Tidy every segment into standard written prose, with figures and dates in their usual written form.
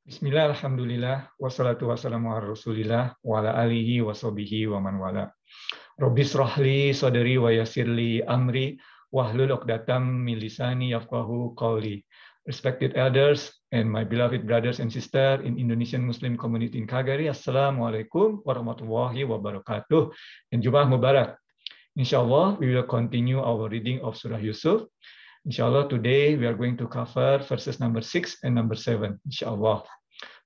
Bismillah, alhamdulillah, wassalatu wassalamu ala rasulillah, wa ala alihi wa sahbihi wa man wala. Rabbi srahli sadri wa yassirli amri, wahlul uqdatam min lisani yafqahu qawli. Respected elders and my beloved brothers and sisters in Indonesian Muslim community in Calgary, Assalamualaikum warahmatullahi wabarakatuh. And Jummah Mubarak. Inshallah, we will continue our reading of Surah Yusuf. Inshallah, today we are going to cover verses number 6 and number 7. Inshallah.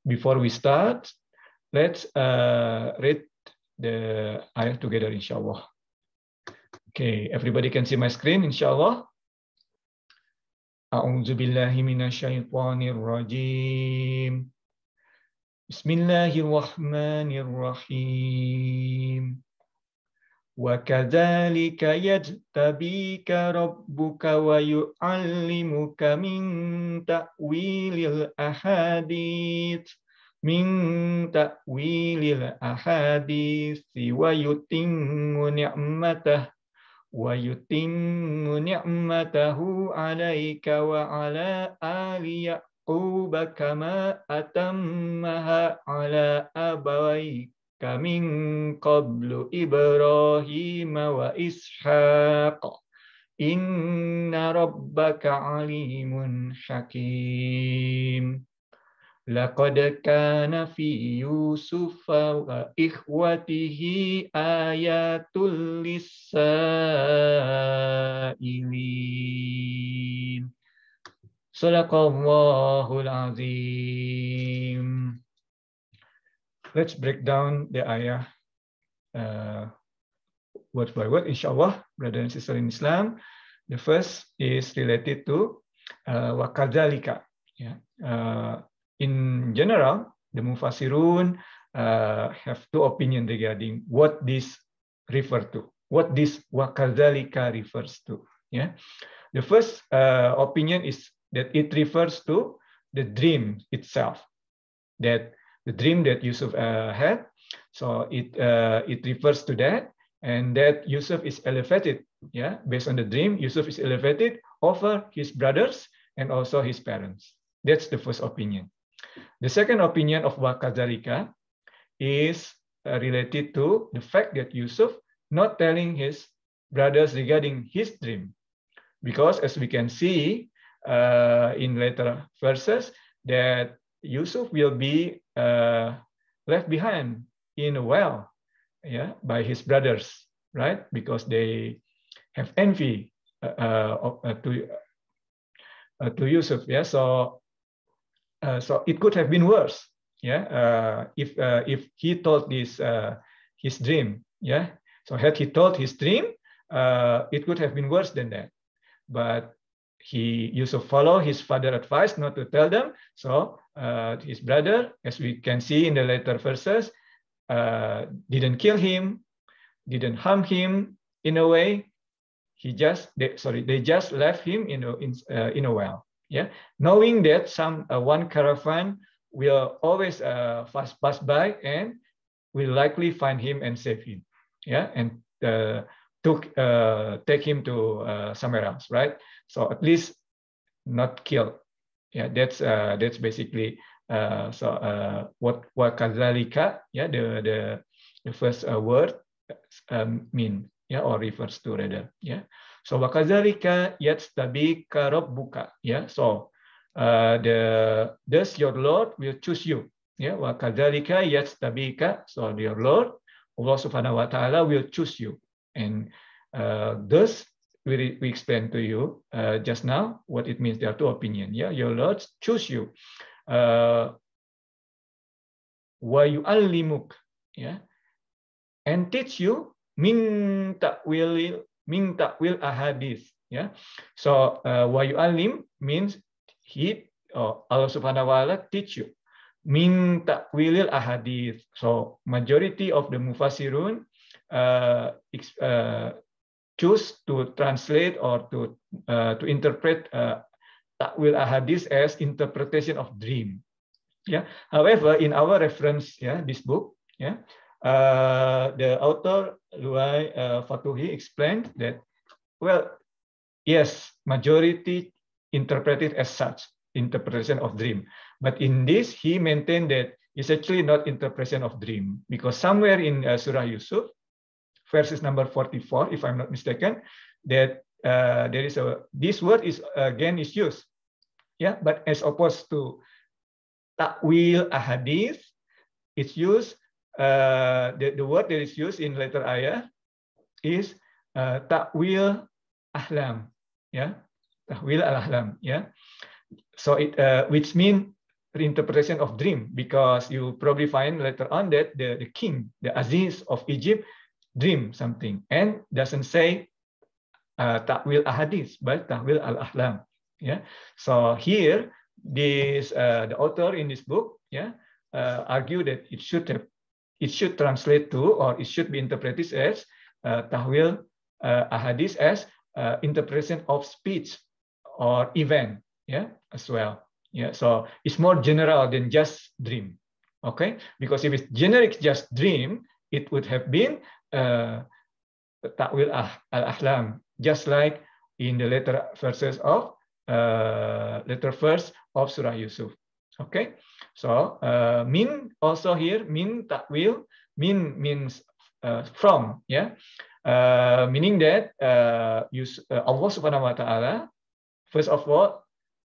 Before we start, let's read the ayah together, inshallah. Okay, everybody can see my screen, inshallah. A'udzu billahi minasyaitonir rajim. Bismillahirrahmanirrahim. وَكَذَلِكَ يَجْتَبِيكَ رَبُّكَ وَيُعَلِّمُكَ مِنْ تَأْوِيلِ الْأَحَادِيثِ وَيُتِمُّ نِعْمَتَهُ عَلَيْكَ وَعَلَى آلِ يَعْقُوبَ كَمَا أَتَمَّهَا عَلَى أَبَوَيْكَ min qablu Ibrahim wa Ishaq inna rabbaka alimun hakim laqad kana fi Yusufa wa ikhwatihi ayatul lisailin. Sadaqallahul azim. Let's break down the ayah word by word, inshallah, brother and sister in Islam. The first is related to wakadzalika. Yeah. In general, the mufassirun have two opinions regarding what this refers to, what this wakadzalika refers to. Yeah. The first opinion is that it refers to the dream itself, that the dream that Yusuf had, so it refers to that, and that Yusuf is elevated, yeah, based on the dream, Yusuf is elevated over his brothers and also his parents. That's the first opinion. The second opinion of Wakadzalika is related to the fact that Yusuf not telling his brothers regarding his dream, because as we can see in later verses that Yusuf will be left behind in a well, yeah, by his brothers, right? Because they have envy to Yusuf, yeah. So it could have been worse, yeah. If he told this his dream, yeah. So had he told his dream, it could have been worse than that. But Yusuf followed his father's advice not to tell them. So his brother, as we can see in the later verses, didn't kill him, didn't harm him in a way. They just left him in a well. Yeah, knowing that one caravan will always pass by and will likely find him and save him. Yeah, and take him to somewhere else, right? So at least not killed. Yeah, that's basically what kadzalika, yeah, the first word mean, yeah, or refers to rather, yeah. So wakadzalika yatstabika rabbuka, yeah. So thus your Lord will choose you, yeah. Wakadzalika yatstabika, so your Lord Allah Subhanahu wa Taala will choose you, and thus we explained to you just now what it means. There are two opinions. Yeah, your Lord choose you. Wa yu'allimuk, yeah, and teach you min ta'wil ahadith. Yeah, so wa yu'allim means Allah Subhanahu wa Taala teach you min ta'wilil ahadith. So majority of the mufassirun choose to translate or to interpret ta'wil ahadith as interpretation of dream. Yeah. However, in our reference, yeah, this book, yeah, the author Luai Fatuhi explained that, well, yes, majority interpret it as such, interpretation of dream. But in this, he maintained that it's actually not interpretation of dream, because somewhere in Surah Yusuf, verses number 44, if I'm not mistaken, that there is this word is again is used, yeah. But as opposed to ta'wil ahadith, it's used. The word that is used in later ayah is ta'wil ahlam, yeah, ta'wil al-ahlam, yeah. So it which means reinterpretation of dream, because you probably find later on that the king, the Aziz of Egypt, dream something and doesn't say ta'wil ahadith, but ta'wil al-ahlam, yeah. So here this the author in this book, yeah, argue that it should translate to, or it should be interpreted as ta'wil ahadith as interpretation of speech or event, yeah, as well, yeah. So it's more general than just dream, okay, because if it's generic just dream, it would have been ta'wil al-ahlam, just like in the later verse of Surah Yusuf, okay. So min also here, min ta'wil, min means from, yeah, meaning that Allah Subhanahu wa Ta'ala, first of all,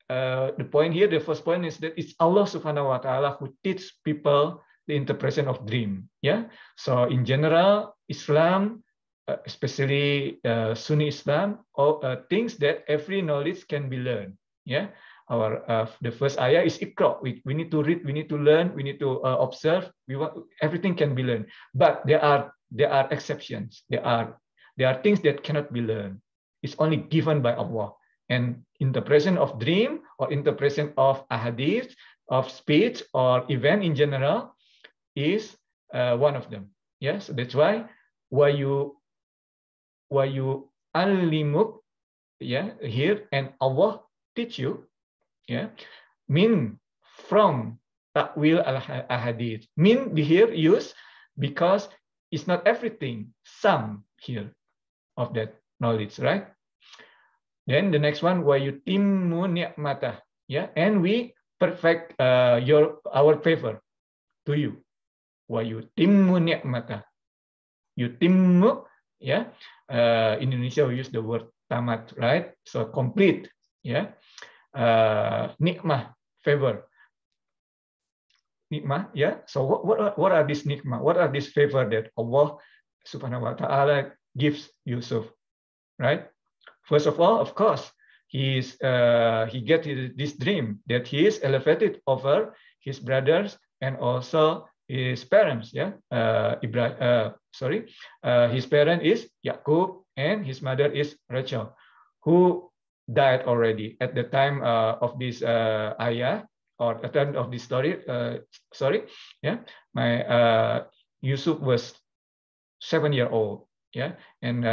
the point here, the first point is that it's Allah Subhanahu wa Ta'ala who teach people the interpretation of dream, yeah. So in general, Islam, especially Sunni Islam, or things that every knowledge can be learned, yeah. Our the first ayah is Iqra. We need to read, we need to learn, we need to observe. Everything can be learned, but there are exceptions. There are things that cannot be learned. It's only given by Allah. And interpretation of dream or interpretation of ahadith, of speech or event in general, is one of them. Yes, that's why you alimuk, yeah, here, and Allah teach you, yeah, min from ta'wil al-ahadith. Min here used because it's not everything, some here of that knowledge, right? Then the next one, wa yutimmu ni'matah, yeah, and we perfect our favor to you. Wa yutimmu ni'matah. Yutimmu, yeah. Indonesia we use the word tamat, right? So complete, yeah. Nikmah, favor. Nikmah, yeah. So what are these nikmah? What are these favor that Allah Subhanahu wa Ta'ala gives Yusuf, right? First of all, of course, he gets this dream that he is elevated over his brothers and also his parents, yeah. His parent is Yaqub and his mother is Rachel, who died already at the time of this ayah, or at the time of this story. Yeah, Yusuf was 7 years old, yeah, and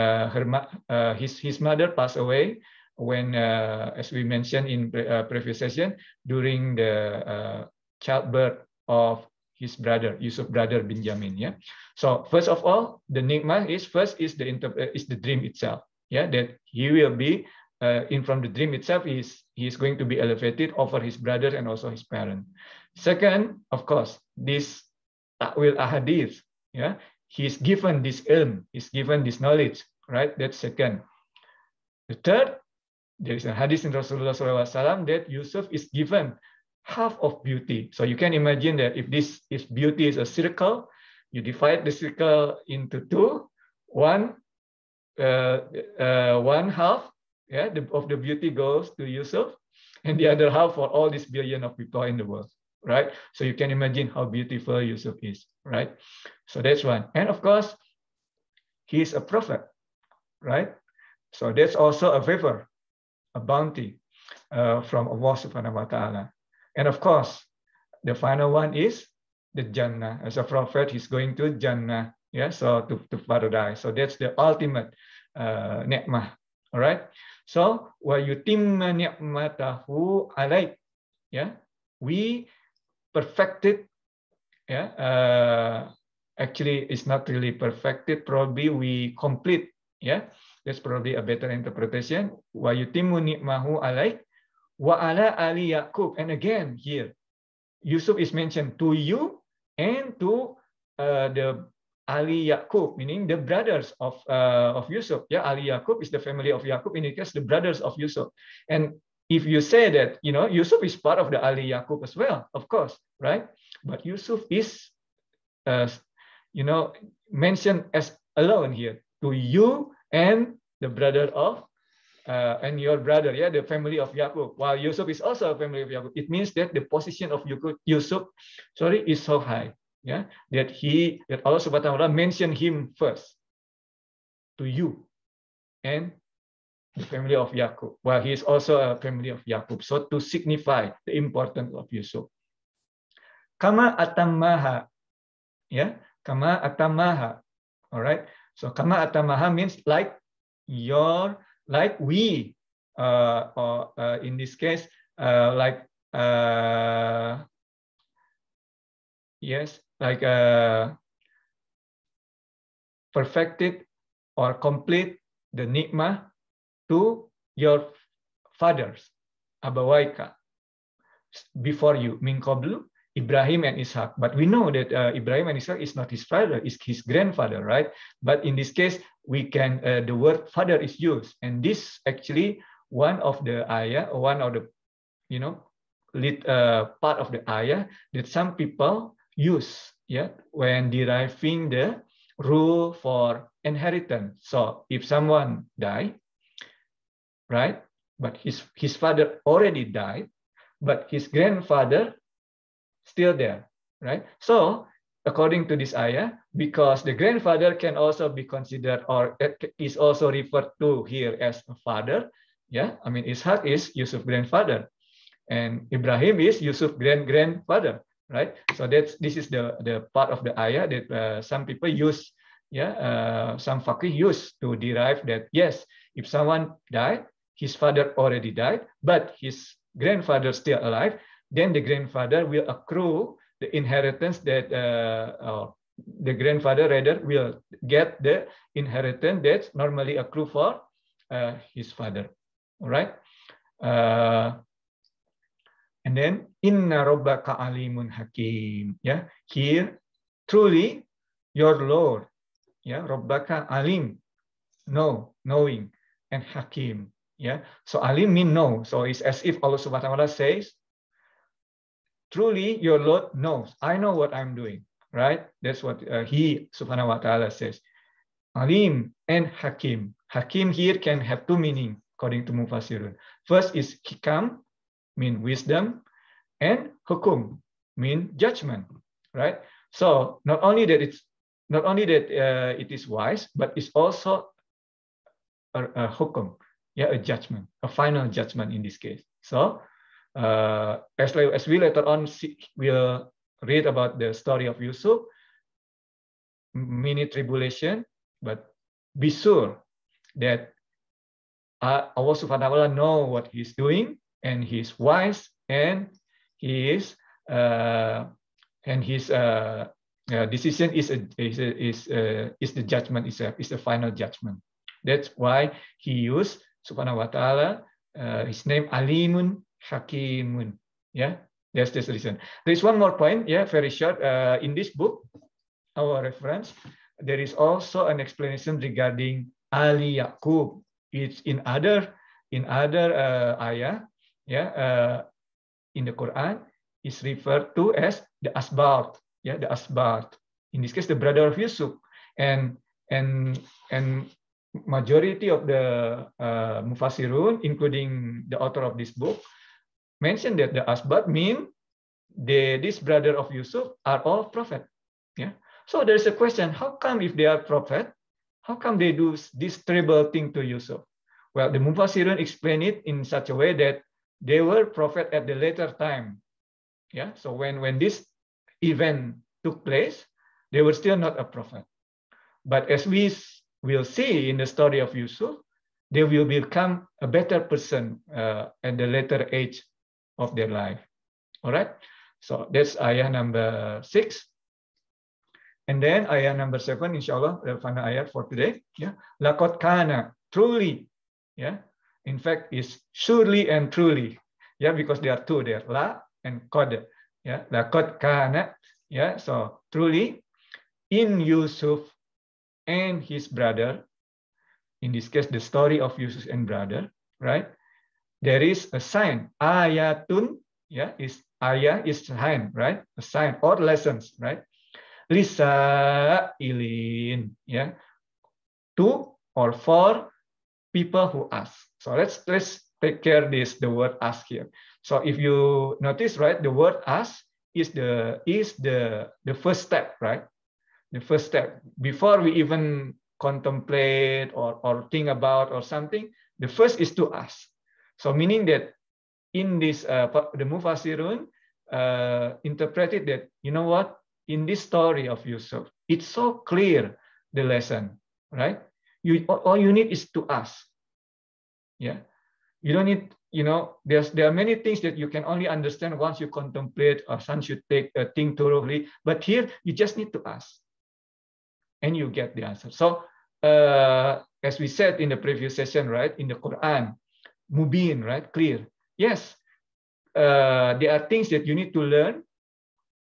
his mother passed away when, as we mentioned in previous session, during the childbirth of his brother, Yusuf brother Benjamin, yeah. So first of all, the nikmah is the dream itself, yeah, that he will be from the dream itself, he is going to be elevated over his brother and also his parent. Second, of course, this ta'wil ahadith, yeah, he's given this ilm, he's given this knowledge, right? That's second. The third, there is a hadith in Rasulullah SAW that Yusuf is given half of beauty. So you can imagine that if beauty is a circle, you divide the circle into two. One half, yeah, of the beauty goes to Yusuf, and the other half for all these billion of people in the world, right? So you can imagine how beautiful Yusuf is, right? So that's one. And of course, he is a prophet, right? So that's also a favor, a bounty from Allah Subhanahu wa Ta'ala. And of course, the final one is the Jannah. As a prophet, he's going to Jannah, yeah, so to paradise. So that's the ultimate ni'mah, all right? So, wa yutimma ni'matahu alaik, yeah, we perfected, yeah, actually it's not really perfected, probably we complete, yeah, that's probably a better interpretation. Wa yutimmu ni'mahu alaik wa ala ali Yaqub, and again here Yusuf is mentioned to you and to the Ali Yaqub, meaning the brothers of Yusuf. Yeah, Ali Yaqub is the family of Yaqub, in the case the brothers of Yusuf. And if you say that, Yusuf is part of the Ali Yaqub as well, of course, right? But Yusuf is, mentioned as alone here, to you and the brother of, and your brother, yeah, the family of Yaqub. While Yusuf is also a family of Yaqub, it means that the position of Yusuf, is so high, yeah, that Allah Subhanahu wa Taala mentioned him first to you and the family of Yaqub, while he is also a family of Yaqub. So to signify the importance of Yusuf. Kama atammaha, yeah, kama atammaha. All right. So kama atammaha means like we, or in this case, yes, like perfected or complete the nikmah to your fathers, abawaika, before you, min qablu, Ibrahim and Ishaq. But we know that Ibrahim and Ishaq is not his father, is his grandfather, right? But in this case, we can, the word father is used. And this actually one of the ayah, one of the, part of the ayah that some people use, yeah, when deriving the rule for inheritance. So if someone died, right, but his father already died, but his grandfather still there, right? So according to this ayah, because the grandfather can also be considered, or is also referred to here as a father, yeah, I mean Ishaq is Yusuf's grandfather, and Ibrahim is Yusuf's grandfather, right? So this is the part of the ayah that some people use, yeah, some faqih use to derive that, yes, if someone died, his father already died, but his grandfather still alive, then the grandfather will accrue the inheritance that the grandfather rather will get the inheritance that normally accrue for his father. All right. And then inna rabbaka alimun hakim. Yeah, here truly your Lord. Yeah, rabbaka alim, knowing, and hakim. Yeah, so alim mean know. So it's as if Allah Subhanahu wa Taala says, truly your Lord knows. I know what I'm doing, right? That's what he Subhanahu wa Taala says. Alim and hakim. Hakim here can have two meanings according to Mufassirun. First is hikam, mean wisdom, and hukum, mean judgment, right? So not only that it is wise, but it's also a hukum, yeah, a judgment, a final judgment in this case. So as we later on will read about the story of Yusuf, mini tribulation, but be sure that Allah Subhanahu wa Taala know what He's doing, and He's wise, and his decision is the judgment itself, is the final judgment. That's why He used Subhanahu wa Taala His name Alimun Hakimun. Yeah, that's the reason. There is one more point. Yeah, very short. In this book, our reference, there is also an explanation regarding Ali Yaqub. It's in other ayah. Yeah, in the Quran is referred to as the Asbat. Yeah, the Asbat. In this case, the brother of Yusuf, and majority of the Mufassirun, including the author of this book, mentioned that the Asbat mean this brother of Yusuf are all prophet. Yeah. So there's a question: how come if they are prophet, how come they do this terrible thing to Yusuf? Well, the Mufassirun explain it in such a way that they were prophet at the later time. Yeah. So when this event took place, they were still not a prophet. But as we will see in the story of Yusuf, they will become a better person at the later age of their life. All right. So that's ayah number 6. And then ayah number 7, inshallah, the final ayah for today. Yeah. Laqad kana, truly. Yeah. In fact, is surely and truly. Yeah, because there are two there, la and qad. Yeah, laqad kana. Yeah, so truly in Yusuf and his brother, in this case the story of Yusuf and brother, right? There is a sign. Ayatun, yeah, is ayah is sign, right? A sign or lessons, right? Lisa ilin, yeah, to or for people who ask. So let's take care this the word ask here. So if you notice, right, the word ask is the first step, right? The first step before we even contemplate or think about or something. The first is to ask. So meaning that in this the Mufassirun interpreted that, you know what, in this story of Yusuf, it's so clear the lesson, right? You all you need is to ask. Yeah, you don't need, you know, there are many things that you can only understand once you contemplate or once you take a thing thoroughly. But here you just need to ask, and you get the answer. So as we said in the previous session, right, in the Quran, mubin, right, clear. Yes, there are things that you need to learn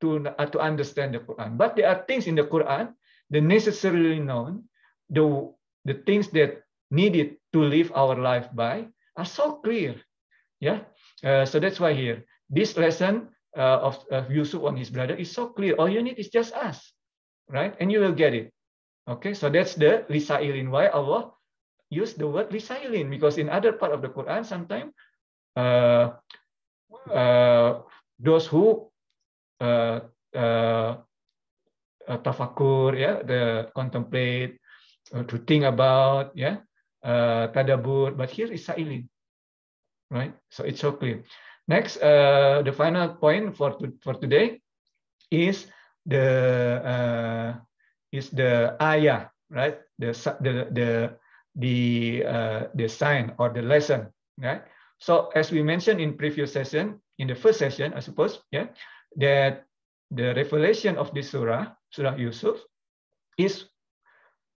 to understand the Quran. But there are things in the Quran, the necessarily known, the things that needed to live our life by are so clear. Yeah. So that's why here, this lesson of Yusuf on his brother is so clear. All you need is just ask, right? And you will get it. Okay. So that's the lisailin. Why Allah used the word lisailin? Because in other part of the Quran, sometimes those who tafakur, yeah, the contemplate, to think about, yeah, tadabbur. But here is sailin, right? So it's so clear. Next, the final point for today is the ayah, right? The sign or the lesson, right? So as we mentioned in previous session, in the first session, I suppose, yeah, that the revelation of this Surah Yusuf, is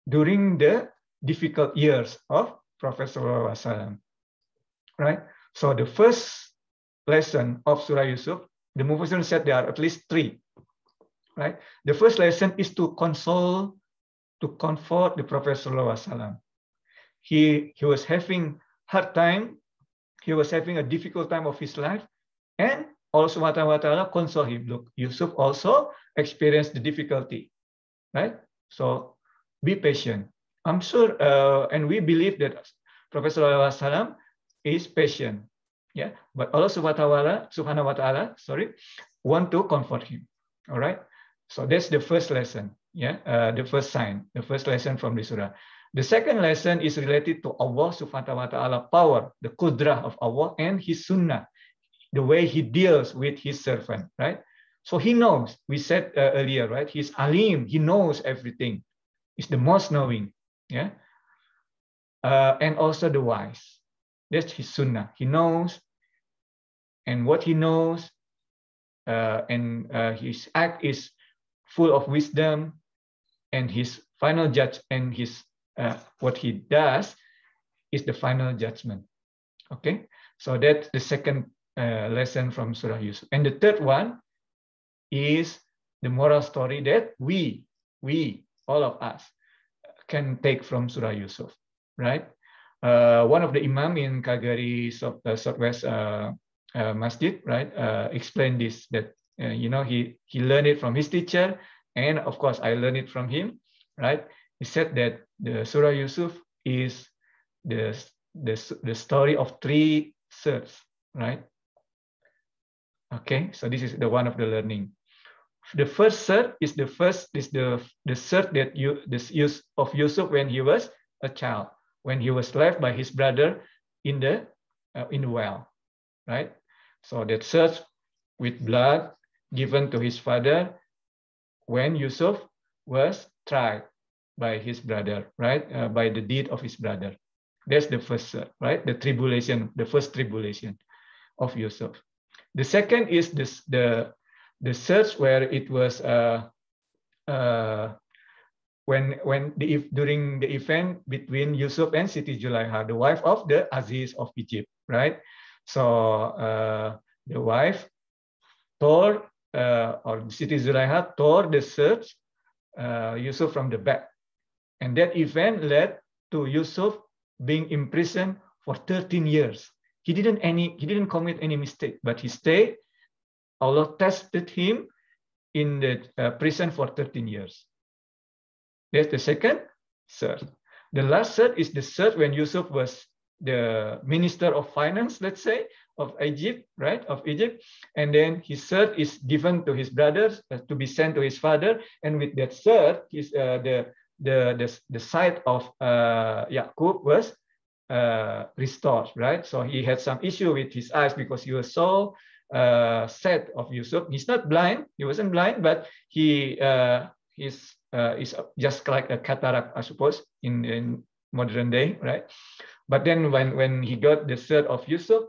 during the difficult years of Prophet Sallallahu Alaihi Wasallam, right? So the first lesson of Surah Yusuf, the Mufassirun said there are at least 3, right? The first lesson is to console, to comfort the Prophet Sallallahu Alaihi Wasallam. He was having hard time, he was having a difficult time of his life, and also Allah Subhanahu wa Ta'ala console him. Look, Yusuf also experienced the difficulty, right? So be patient. I'm sure, and we believe that Prophet Sallallahu Alaihi Wasallam is patient, yeah. But Allah Subhanahu wa Ta'ala, want to comfort him. All right. So that's the first lesson, yeah. The first sign, the first lesson from the surah. The second lesson is related to Allah Subhanahu wa Ta'ala power, the kudrah of Allah and His sunnah, the way He deals with His servant, right? So He knows. We said earlier, right? He's alim. He knows everything. He's the most knowing, yeah. And also the wise. That's His sunnah. He knows, and what He knows, and His act is full of wisdom, and His final judge and His what He does is the final judgment. Okay, so that's the second lesson from Surah Yusuf. And the third one is the moral story that we all of us can take from Surah Yusuf, right? One of the imam in Calgary Southwest Masjid, right, explained this, that you know, he learned it from his teacher, and of course I learned it from him, right? He said that the Surah Yusuf is the story of 3 surahs, right? Okay, so this is the one of the learning. The first surah is the surah that the use of Yusuf when he was a child, when he was left by his brother in the well, right? So that surah with blood given to his father when Yusuf was tried by his brother, right? By the deed of his brother. That's the first surah, right? The tribulation, the first tribulation of Yusuf. The second is the search where it was during the event between Yusuf and Siti Julaiha, the wife of the Aziz of Egypt, right? So the wife told or Siti Zulaikha tore the shirt Yusuf from the back, and that event led to Yusuf being imprisoned for 13 years. He didn't commit any mistake, but he stayed. Allah tested him in the prison for 13 years. That's the second shirt. The last shirt is the shirt when Yusuf was the minister of finance, let's say, of Egypt, right? Of Egypt, and then his shirt is given to his brothers to be sent to his father, and with that shirt, his the sight of Yaqub was restored, right? So he had some issue with his eyes because he was so sad of Yusuf. He's not blind; he wasn't blind, but he is just like a cataract, I suppose, in modern day, right? But then when he got the shirt of Yusuf,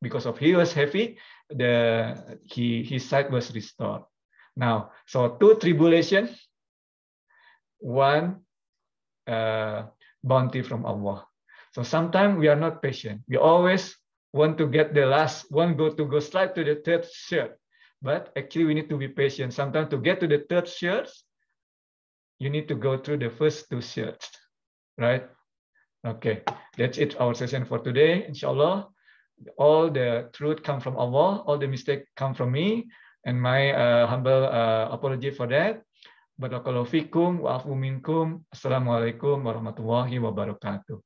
because of he was heavy, his sight was restored. Now, so 2 tribulation, 1 bounty from Allah. So sometimes we are not patient. We always want to get the last one, go straight to the 3rd shirt. But actually, we need to be patient. Sometimes to get to the 3rd shirt, you need to go through the first 2 shirts, right? Okay, that's it, our session for today. Inshallah, all the truth come from Allah, all the mistakes come from me, and my humble apology for that. Barakallahu fikum wa afu minkum. Assalamualaikum warahmatullahi wabarakatuh.